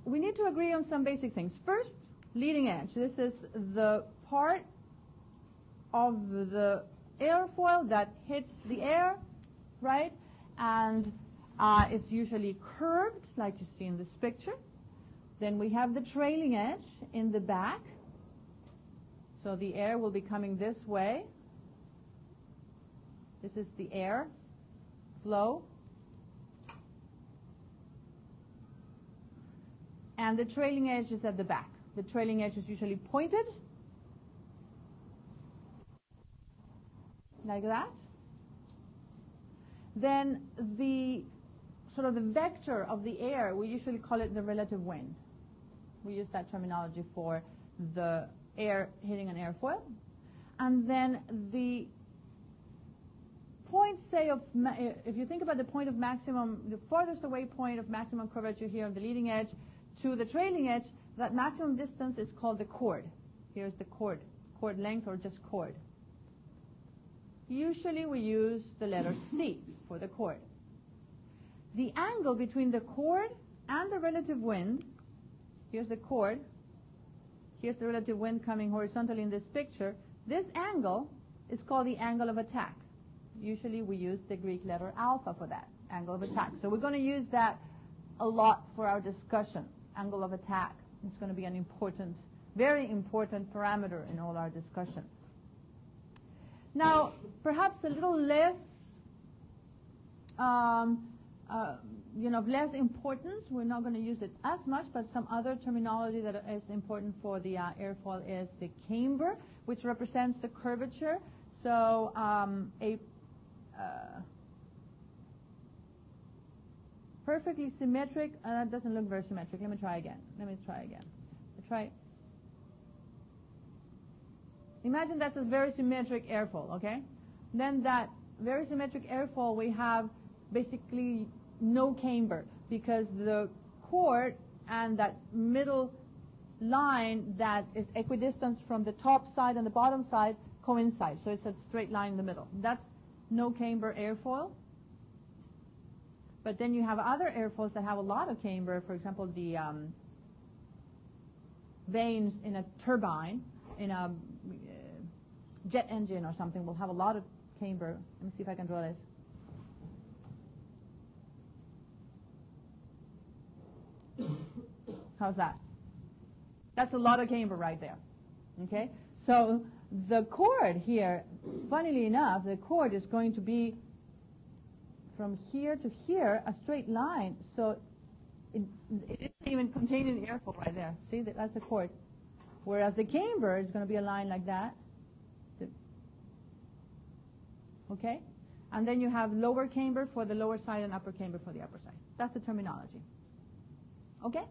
We need to agree on some basic things. First, leading edge. This is the part of the airfoil that hits the air, right? And it's usually curved, like you see in this picture. Then we have the trailing edge in the back. So the air will be coming this way. This is the air flow. And the trailing edge is at the back. The trailing edge is usually pointed, like that. Then the sort of the vector of the air, we usually call it the relative wind. We use that terminology for the air hitting an airfoil. And then the point, say, if you think about the point of maximum, the farthest away point of maximum curvature here on the leading edge to the trailing edge, that maximum distance is called the chord. Here's the chord length, or just chord. Usually we use the letter C for the chord. The angle between the chord and the relative wind, here's the chord, here's the relative wind coming horizontally in this picture, this angle is called the angle of attack. Usually we use the Greek letter alpha for that, angle of attack. So we're going to use that a lot for our discussion, angle of attack. It's going to be an important, very important parameter in all our discussion. Now, perhaps a little less, less important. We're not going to use it as much, but some other terminology that is important for the airfoil is the camber, which represents the curvature. So perfectly symmetric, that doesn't look very symmetric. Let me try again. Imagine that's a very symmetric airfoil, okay? Then that very symmetric airfoil, we have basically no camber because the chord and that middle line that is equidistant from the top side and the bottom side coincide. So it's a straight line in the middle. That's no camber airfoil. But then you have other airfoils that have a lot of camber. For example, the vanes in a turbine, in a jet engine or something, will have a lot of camber. Let me see if I can draw this. How's that? That's a lot of camber right there. Okay? So the chord here, funnily enough, the chord is going to be from here to here, a straight line. So it isn't even contained in the airfoil right there. See, that's the chord. Whereas the camber is going to be a line like that. Okay? And then you have lower camber for the lower side and upper camber for the upper side. That's the terminology. Okay?